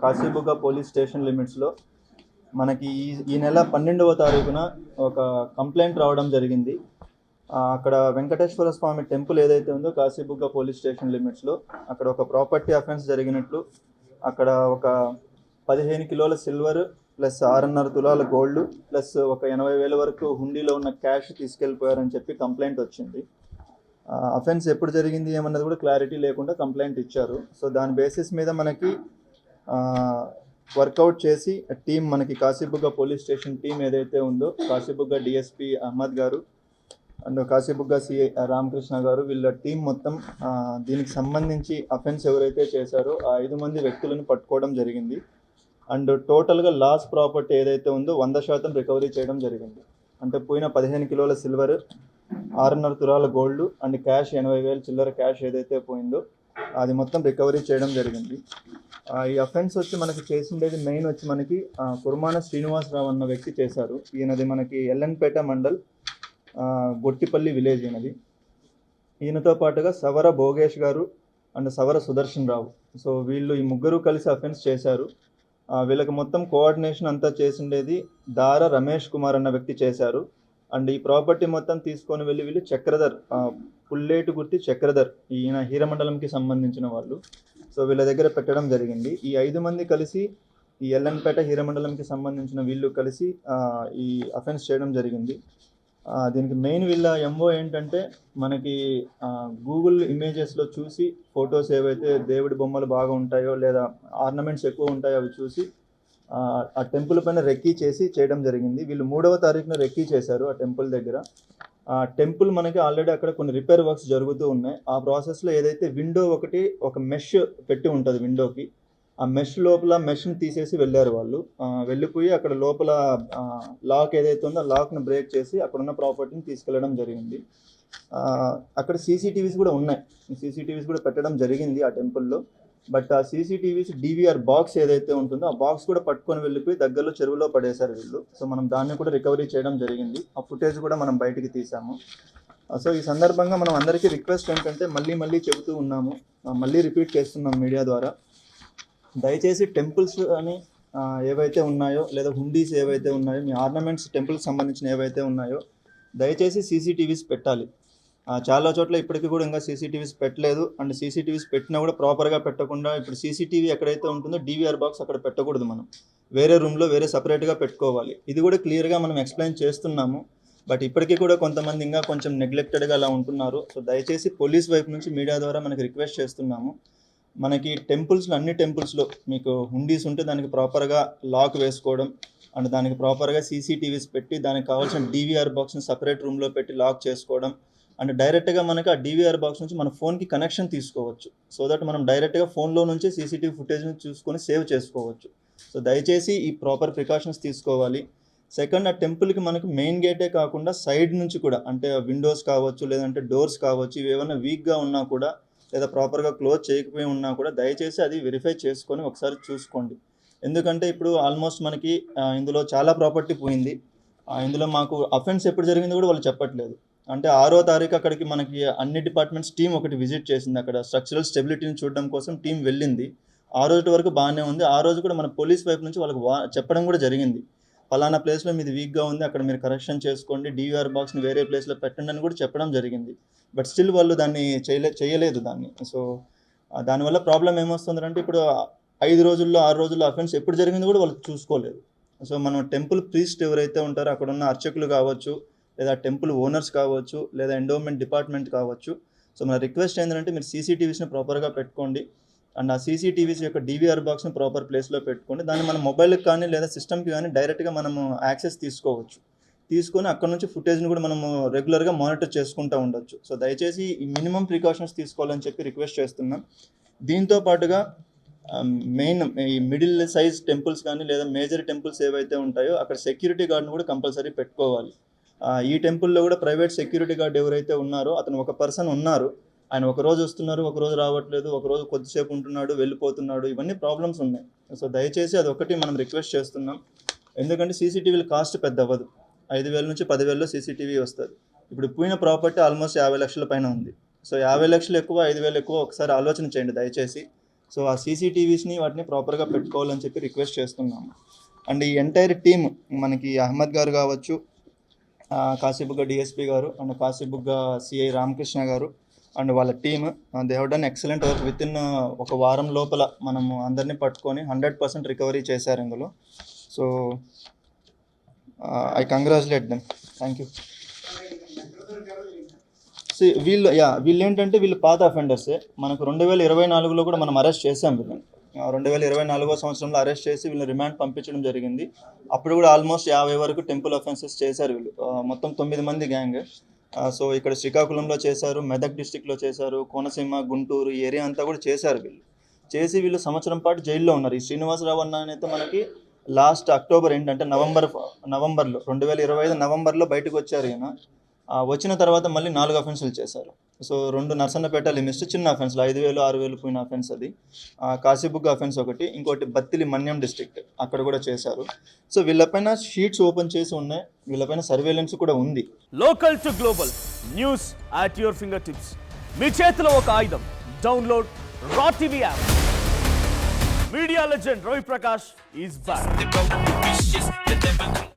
Kashibugga police station లిమిట్స్లో మనకి ఈ నెల 12వ తారీఖున ఒక కంప్లైంట్ రావడం జరిగింది. అక్కడ వెంకటేశ్వర స్వామి టెంపుల్ ఏదైతే ఉందో కాశీబుగ్గ పోలీస్ స్టేషన్ లిమిట్స్లో అక్కడ ఒక ప్రాపర్టీ అఫెన్స్ జరిగినట్లు, అక్కడ ఒక 15 కిలోల సిల్వర్ ప్లస్ 6.5 తులాల గోల్డ్ ప్లస్ ఒక 80,000 వరకు హుండీలో ఉన్న క్యాష్ తీసుకెళ్ళిపోయారని చెప్పి కంప్లైంట్ వచ్చింది. అఫెన్స్ ఎప్పుడు జరిగింది ఏమన్నది కూడా క్లారిటీ లేకుండా కంప్లైంట్ ఇచ్చారు. సో దాని బేసిస్ మీద మనకి వర్కౌట్ చేసి టీం, మనకి కాశీబుగ్గ పోలీస్ స్టేషన్ టీం ఏదైతే ఉందో, కాశీబుగ్గ డిఎస్పి అహ్మద్ గారు అండ్ కాశీబుగ్గ సిఐ రామకృష్ణ గారు, వీళ్ళ టీం మొత్తం దీనికి సంబంధించి అఫెన్స్ ఎవరైతే చేశారో ఆ 5 మంది వ్యక్తులను పట్టుకోవడం జరిగింది. అండ్ టోటల్గా లాస్ ప్రాపర్టీ ఏదైతే ఉందో 100% రికవరీ చేయడం జరిగింది. అంటే పోయిన 15 కిలోల సిల్వర్, 6.5 తులాల గోల్డ్ అండ్ క్యాష్ 80,000 చిల్లర క్యాష్ ఏదైతే పోయిందో అది మొత్తం రికవరీ చేయడం జరిగింది. ఈ అఫెన్స్ వచ్చి మనకి చేసిండేది మెయిన్ వచ్చి మనకి కుర్మాన శ్రీనివాసరావు అన్న వ్యక్తి చేశారు. ఈయనది మనకి ఎల్ఎన్పేట మండల్ గొట్టిపల్లి విలేజ్ ఈయనది. ఈయనతో పాటుగా సవర భోగేష్ గారు and Savara Sudarshan Rao. So వీళ్ళు ఈ ముగ్గురు కలిసి అఫెన్స్ చేశారు. వీళ్ళకి మొత్తం కోఆర్డినేషన్ అంతా చేసిండేది దార రమేష్ కుమార్ అన్న వ్యక్తి చేశారు. అండ్ ఈ ప్రాపర్టీ మొత్తం తీసుకొని వెళ్ళి వీళ్ళు చక్రధర్, పుల్లేటు గుర్తి చక్రధర్, ఈయన హీరమండలంకి సంబంధించిన వాళ్ళు. సో వీళ్ళ దగ్గర పెట్టడం జరిగింది. ఈ 5 మంది కలిసి ఈ ఎల్ఎన్పేట హీరమండలంకి సంబంధించిన వీళ్ళు కలిసి ఈ అఫెన్స్ చేయడం జరిగింది. దీనికి మెయిన్ వీళ్ళ ఎంఓ ఏంటంటే, మనకి గూగుల్ ఇమేజెస్లో చూసి ఫొటోస్ ఏవైతే దేవుడి బొమ్మలు బాగా ఉంటాయో లేదా ఆర్నమెంట్స్ ఎక్కువ ఉంటాయో అవి చూసి ఆ టెంపుల్ పైన రెక్కీ చేసి చేయడం జరిగింది. వీళ్ళు 3వ తారీఖున రెక్కీ చేశారు ఆ టెంపుల్ దగ్గర. ఆ టెంపుల్ మనకి ఆల్రెడీ అక్కడ కొన్ని రిపేర్ వర్క్స్ జరుగుతూ ఉన్నాయి. ఆ ప్రాసెస్లో ఏదైతే విండో ఒక మెష్ పెట్టి ఉంటుంది విండోకి, ఆ మెష్ లోపల మెష్ని తీసేసి వెళ్ళారు వాళ్ళు. వెళ్ళిపోయి అక్కడ లోపల లాక్ ఏదైతే ఉందో ఆ లాక్ను బ్రేక్ చేసి అక్కడ ఉన్న ప్రాపర్టీని తీసుకెళ్ళడం జరిగింది. అక్కడ సీసీటీవీస్ కూడా ఉన్నాయి, సీసీటీవీస్ కూడా పెట్టడం జరిగింది ఆ టెంపుల్లో. బట్ ఆ సీసీటీవీస్ డివిఆర్ బాక్స్ ఏదైతే ఉంటుందో ఆ బాక్స్ కూడా పట్టుకొని వెళ్ళిపోయి దగ్గరలో చెరువులో పడేశారు వీళ్ళు. సో మనం దాన్ని కూడా రికవరీ చేయడం జరిగింది. ఆ ఫుటేజ్ కూడా మనం బయటికి తీసాము. సో ఈ సందర్భంగా మనం అందరికీ రిక్వెస్ట్ ఏంటంటే, మళ్ళీ చెబుతూ ఉన్నాము, మళ్ళీ రిపీట్ చేస్తున్నాం మీడియా ద్వారా, దయచేసి టెంపుల్స్ అని ఏవైతే ఉన్నాయో లేదా హుండీస్ ఏవైతే ఉన్నాయో, మీ ఆర్నమెంట్స్ టెంపుల్కి సంబంధించిన ఏవైతే ఉన్నాయో దయచేసి సీసీటీవీస్ పెట్టాలి. చాలా చోట్ల ఇప్పటికీ కూడా ఇంకా సీసీటీవీస్ పెట్టలేదు. అండ్ సీసీటీవీస్ పెట్టినా కూడా ప్రాపర్గా పెట్టకుండా, ఇప్పుడు సీసీటీవీ ఎక్కడైతే ఉంటుందో డివిఆర్ బాక్స్ అక్కడ పెట్టకూడదు, మనం వేరే రూమ్లో వేరే సపరేట్గా పెట్టుకోవాలి. ఇది కూడా క్లియర్గా మనం ఎక్స్ప్లెయిన్ చేస్తున్నాము. బట్ ఇప్పటికీ కూడా కొంతమంది ఇంకా కొంచెం నెగ్లెక్టెడ్గా అలా ఉంటున్నారు. సో దయచేసి పోలీస్ వైపు నుంచి మీడియా ద్వారా మనకి రిక్వెస్ట్ చేస్తున్నాము, మనకి టెంపుల్స్లో అన్ని టెంపుల్స్లో మీకు హుండీస్ ఉంటే దానికి ప్రాపర్గా లాక్ వేసుకోవడం అండ్ దానికి ప్రాపర్గా సీసీటీవీస్ పెట్టి దానికి కావాల్సిన డివిఆర్ బాక్స్ని సపరేట్ రూమ్లో పెట్టి లాక్ చేసుకోవడం. అండ్ డైరెక్ట్గా మనకి ఆ డివిఆర్ బాక్స్ నుంచి మన ఫోన్కి కనెక్షన్ తీసుకోవచ్చు. సో దట్ మనం డైరెక్ట్గా ఫోన్లో నుంచి సీసీటీవీ ఫుటేజ్ని చూసుకొని సేవ్ చేసుకోవచ్చు. సో దయచేసి ఈ ప్రాపర్ ప్రికాషన్స్ తీసుకోవాలి. సెకండ్, ఆ టెంపుల్కి మనకు మెయిన్ గేటే కాకుండా సైడ్ నుంచి కూడా, అంటే విండోస్ కావచ్చు లేదంటే డోర్స్ కావచ్చు, ఇవి ఏమైనా వీక్గా ఉన్నా కూడా లేదా ప్రాపర్గా క్లోజ్ చేయకపోయి ఉన్నా కూడా దయచేసి అది వెరిఫై చేసుకొని ఒకసారి చూసుకోండి. ఎందుకంటే ఇప్పుడు ఆల్మోస్ట్ మనకి ఇందులో చాలా ప్రాపర్టీ పోయింది. ఇందులో మాకు అఫెన్స్ ఎప్పుడు జరిగిందో కూడా వాళ్ళు చెప్పట్లేదు. అంటే 6వ తారీఖు అక్కడికి మనకి అన్ని డిపార్ట్మెంట్స్ టీం ఒకటి విజిట్ చేసింది. అక్కడ స్ట్రక్చరల్ స్టెబిలిటీని చూడడం కోసం టీం వెళ్ళింది. ఆ రోజు వరకు బాగానే ఉంది. ఆ రోజు కూడా మన పోలీస్ వైపు నుంచి వాళ్ళకి చెప్పడం కూడా జరిగింది, ఫలానా ప్లేస్లో మీది వీక్గా ఉంది, అక్కడ మీరు కరెక్షన్ చేసుకోండి, డివిఆర్ బాక్స్ని వేరే ప్లేస్లో పెట్టండి అని కూడా చెప్పడం జరిగింది. బట్ స్టిల్ వాళ్ళు దాన్ని చేయలేదు దాన్ని. సో దానివల్ల ప్రాబ్లం ఏమొస్తుందంటే, ఇప్పుడు 5 రోజుల్లో 6 రోజుల్లో అఫెన్స్ ఎప్పుడు జరిగింది కూడా వాళ్ళు చూసుకోలేదు. సో మనం టెంపుల్ ప్రీస్ట్ ఎవరైతే ఉంటారో అక్కడ ఉన్న అర్చకులు కావచ్చు లేదా టెంపుల్ ఓనర్స్ కావచ్చు లేదా ఎండోమెంట్ డిపార్ట్మెంట్ కావచ్చు, సో మన రిక్వెస్ట్ ఏంటంటే మీరు సీసీటీవీస్ని ప్రాపర్గా పెట్టుకోండి. అండ్ ఆ సీసీటీవీస్ యొక్క డివిఆర్ బాక్స్ని ప్రాపర్ ప్లేస్లో పెట్టుకోండి. దాన్ని మన మొబైల్కి కానీ లేదా సిస్టమ్కి కానీ డైరెక్ట్గా మనము యాక్సెస్ తీసుకోవచ్చు. తీసుకొని అక్కడ నుంచి ఫుటేజ్ని కూడా మనము రెగ్యులర్గా మానిటర్ చేసుకుంటూ ఉండొచ్చు. సో దయచేసి ఈ మినిమం ప్రికాషన్స్ తీసుకోవాలని చెప్పి రిక్వెస్ట్ చేస్తున్నాం. దీంతో పాటుగా మెయిన్ ఈ మిడిల్ సైజ్ టెంపుల్స్ కానీ లేదా మేజర్ టెంపుల్స్ ఏవైతే ఉంటాయో అక్కడ సెక్యూరిటీ గార్డ్ని కూడా కంపల్సరీ పెట్టుకోవాలి. ఈ టెంపుల్లో కూడా ప్రైవేట్ సెక్యూరిటీ గార్డ్ ఎవరైతే ఉన్నారో అతను ఒక పర్సన్ ఉన్నారు, ఆయన ఒకరోజు వస్తున్నారు, ఒకరోజు రావట్లేదు, ఒకరోజు కొద్దిసేపు ఉంటున్నాడు వెళ్ళిపోతున్నాడు, ఇవన్నీ ప్రాబ్లమ్స్ ఉన్నాయి. సో దయచేసి అది ఒకటి మనం రిక్వెస్ట్ చేస్తున్నాం. ఎందుకంటే సీసీటీవీల కాస్ట్ పెద్ద అవ్వదు, 5,000 నుంచి 10,000లో సీసీటీవీ వస్తుంది. ఇప్పుడు పోయిన ప్రాపర్టీ ఆల్మోస్ట్ 50 లక్షల పైన ఉంది. సో 50 లక్షలు ఎక్కువ 5,000 ఎక్కువ ఒకసారి ఆలోచన చేయండి దయచేసి. సో ఆ సీసీటీవీస్ని వాటిని ప్రాపర్గా పెట్టుకోవాలని చెప్పి రిక్వెస్ట్ చేస్తున్నాము. అండ్ ఈ ఎంటైర్ టీమ్ మనకి అహ్మద్ గారు కావచ్చు, కాశీబుగ్గ డిఎస్పీ గారు అండ్ కాశీబుగ్గ సిఐ రామకృష్ణ గారు అండ్ వాళ్ళ team, they have done excellent work. With in ఒక వారం లోపల మనము అందరినీ పట్టుకొని 100% రికవరీ చేశారు ఇందులో. So I congratulate them. Thank you. వీళ్ళు ఏంటంటే వీళ్ళు పాత అఫెండర్సే. మనకు 2024లో కూడా మనం అరెస్ట్ చేసాం వీళ్ళని. 2024 సంవత్సరంలో అరెస్ట్ చేసి వీళ్ళని రిమాండ్ పంపించడం జరిగింది. అప్పుడు కూడా ఆల్మోస్ట్ 50 వరకు టెంపుల్ అఫెన్సెస్ చేశారు వీళ్ళు. మొత్తం 9 మంది గ్యాంగ్. సో ఇక్కడ శ్రీకాకుళంలో చేశారు, మెదక్ డిస్టిక్లో చేశారు, కోనసీమ, గుంటూరు ఈ ఏరియా అంతా కూడా చేశారు వీళ్ళు. చేసి వీళ్ళు సంవత్సరం పాటు జైల్లో ఉన్నారు. ఈ శ్రీనివాసరావు అన్న అయితే మనకి లాస్ట్ అక్టోబర్ ఏంటంటే నవంబర్లో 2025 నవంబర్లో బయటకు వచ్చారు ఈయన. వచ్చిన తర్వాత మళ్ళీ 4 అఫెన్సులు చేశారు. సో 2 నర్సన్నపేట లిమిట్స్ చిన్న అఫెన్స్లు, 5,000 6,000 పోయిన అఫెన్స్ అది. కాశీబుగ్గ అఫెన్స్ ఒకటి, ఇంకోటి బత్తిలి మన్యం డిస్ట్రిక్ట్ అక్కడ కూడా చేశారు. సో వీళ్ళపైన షీట్స్ ఓపెన్ చేసి ఉన్నాయి, వీళ్ళపైన సర్వేలెన్స్ కూడా ఉంది. Local to global news at your fingertips. మీ చేతిలో ఒక ఆయుధం. Download R TV app. Media legend Ravi Prakash is back.